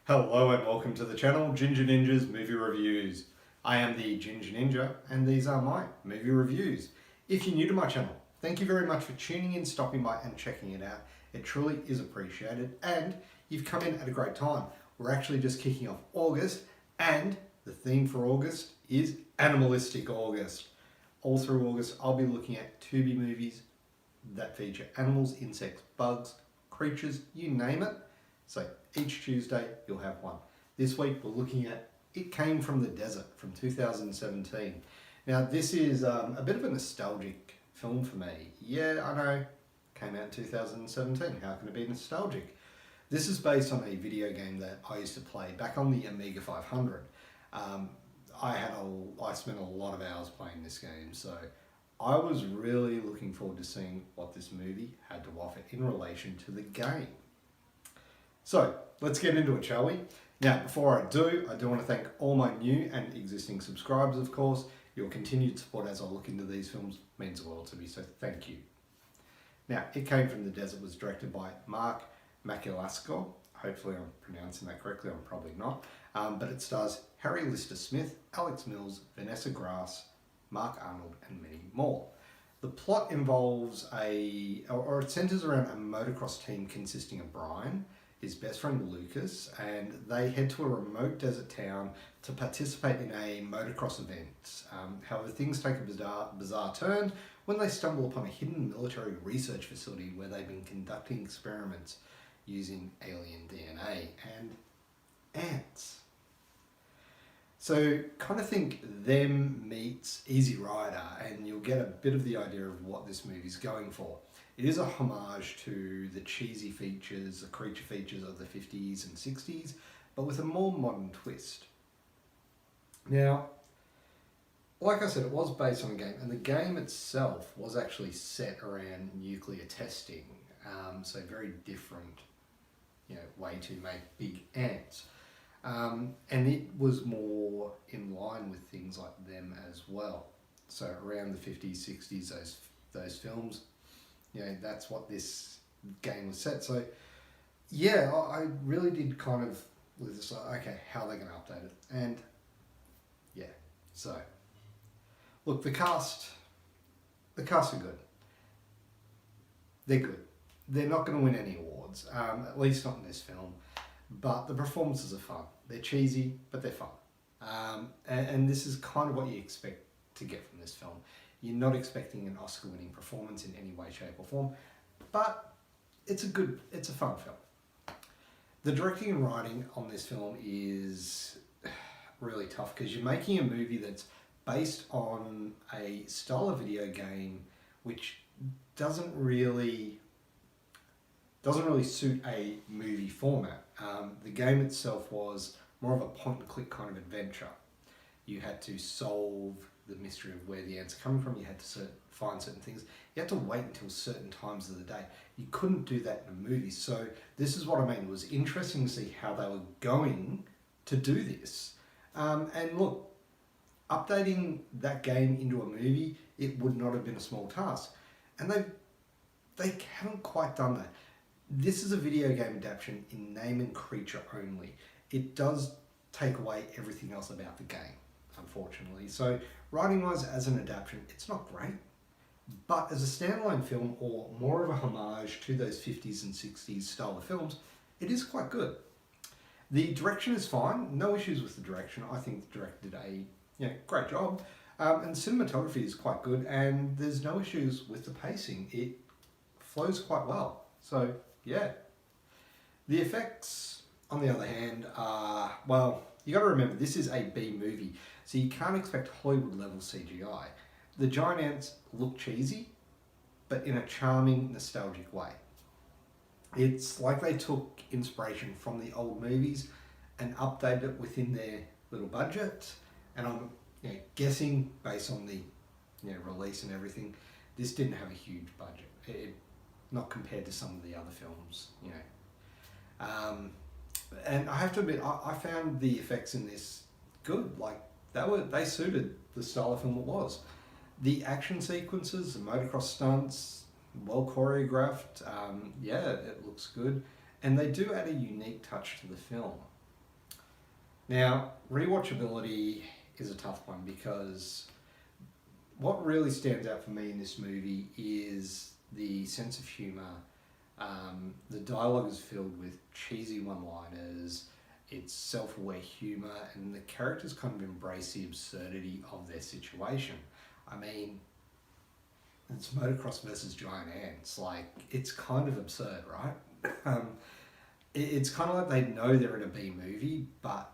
Hello and welcome to the channel, Ginger Ninja's Movie Reviews. I am the Ginger Ninja and these are my movie reviews. If you're new to my channel, thank you very much for tuning in, stopping by and checking it out. It truly is appreciated and you've come in at a great time. We're actually just kicking off August and the theme for August is Animalistic August. All through August I'll be looking at Tubi movies that feature animals, insects, bugs, creatures, you name it. So each Tuesday you'll have one. This week we're looking at It Came From The Desert from 2017. Now this is a bit of a nostalgic film for me. Yeah, I know, came out in 2017. How can it be nostalgic? This is based on a video game that I used to play back on the Amiga 500. I spent a lot of hours playing this game, so I was really looking forward to seeing what this movie had to offer in relation to the game. So let's get into it, shall we? Now, before I do want to thank all my new and existing subscribers, of course. Your continued support as I look into these films means the world to me, so thank you. Now, It Came From The Desert was directed by Mark Macalasco. Hopefully I'm pronouncing that correctly, I'm probably not. But it stars Harry Lister Smith, Alex Mills, Vanessa Grass, Mark Arnold, and many more. The plot involves it centers around a motocross team consisting of Brian, his best friend Lucas, and they head to a remote desert town to participate in a motocross event. However, things take a bizarre turn when they stumble upon a hidden military research facility where they've been conducting experiments using alien DNA and ants. So kind of think them meets Easy Rider and you'll get a bit of the idea of what this movie's going for. It is a homage to the cheesy features, the creature features of the 50s and 60s, but with a more modern twist. Now, like I said, it was based on a game, and the game itself was actually set around nuclear testing, so very different, way to make big ants. And it was more in line with things like them as well. So around the 50s, 60s, those films, that's what this game was set. So yeah, I really did kind of was just like, okay, how are they going to update it? And yeah, so look, the cast are good. They're good. They're not going to win any awards, at least not in this film. But the performances are fun. They're cheesy, but they're fun. And this is kind of what you expect to get from this film. You're not expecting an Oscar-winning performance in any way, shape or form, but it's a fun film. The directing and writing on this film is really tough because you're making a movie that's based on a style of video game which doesn't really suit a movie format. The game itself was more of a point-and-click kind of adventure. You had to solve the mystery of where the ants are coming from. You had to find certain things. You had to wait until certain times of the day. You couldn't do that in a movie. So this is what I mean. It was interesting to see how they were going to do this. And look, updating that game into a movie, it would not have been a small task. And they haven't quite done that. This is a video game adaptation in name and creature only. It does take away everything else about the game, unfortunately. So writing-wise, as an adaptation, it's not great. But as a standalone film, or more of a homage to those 50s and 60s style of films, it is quite good. The direction is fine. No issues with the direction. I think the director did a great job. And cinematography is quite good, and there's no issues with the pacing. It flows quite well. So yeah. The effects, on the other hand, are, well, you got to remember this is a B movie, so you can't expect Hollywood level CGI. The giant ants look cheesy, but in a charming, nostalgic way. It's like they took inspiration from the old movies and updated it within their little budget. And I'm guessing, based on the release and everything, this didn't have a huge budget. Not compared to some of the other films, and I have to admit, I found the effects in this good. Like they suited the style of film it was. The action sequences, the motocross stunts, well choreographed. Yeah, it looks good, and they do add a unique touch to the film. Now, rewatchability is a tough one because what really stands out for me in this movie is the sense of humour. The dialogue is filled with cheesy one-liners, it's self-aware humour, and the characters kind of embrace the absurdity of their situation. I mean, it's motocross versus giant ants. Like, it's kind of absurd, right? It's kind of like they know they're in a B movie, but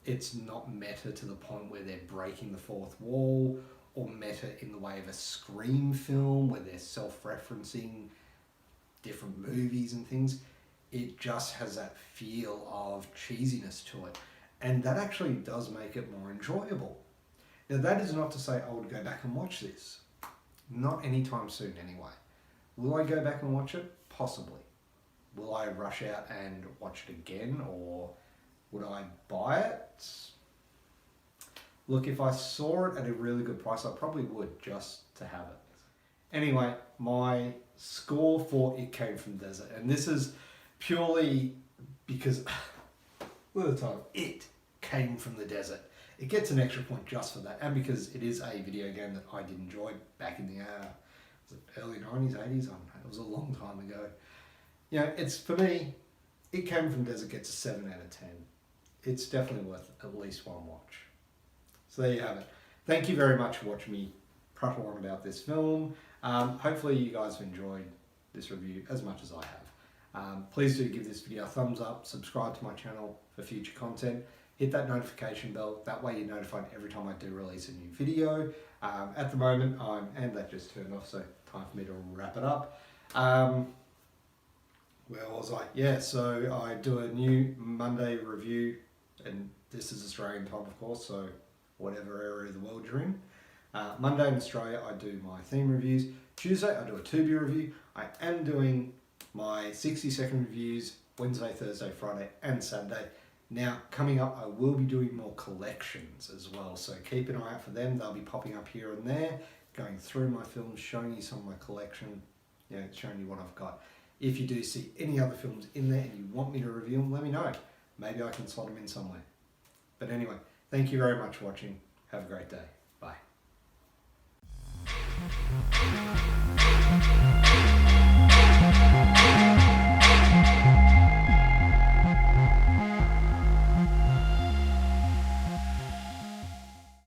it's not meta to the point where they're breaking the fourth wall, or meta in the way of a Scream film where they're self-referencing different movies and things. It just has that feel of cheesiness to it, and that actually does make it more enjoyable. Now, that is not to say I would go back and watch this. Not anytime soon anyway. Will I go back and watch it? Possibly. Will I rush out and watch it again, or would I buy it? Look, if I saw it at a really good price, I probably would, just to have it. Anyway, my score for It Came from the Desert, and this is purely because, look at the time, It Came from the Desert. It gets an extra point just for that, and because it is a video game that I did enjoy back in the was it early 90s, 80s? I don't know, it was a long time ago. You know, it's, for me, It Came from the Desert gets a 7 out of 10. It's definitely worth at least one watch. So there you have it. Thank you very much for watching me prattle on about this film. Hopefully you guys have enjoyed this review as much as I have. Please do give this video a thumbs up, subscribe to my channel for future content, hit that notification bell, that way you're notified every time I do release a new video. At the moment, and that just turned off, so time for me to wrap it up. Where was I? Yeah, so I do a new Monday review, and this is Australian time, of course, so whatever area of the world you're in. Monday in Australia, I do my theme reviews. Tuesday, I do a Tubi review. I am doing my 60-second reviews Wednesday, Thursday, Friday, and Saturday. Now, coming up, I will be doing more collections as well, so keep an eye out for them. They'll be popping up here and there, going through my films, showing you some of my collection, you know, showing you what I've got. If you do see any other films in there and you want me to review them, let me know. Maybe I can slot them in somewhere. But anyway, thank you very much for watching. Have a great day. Bye.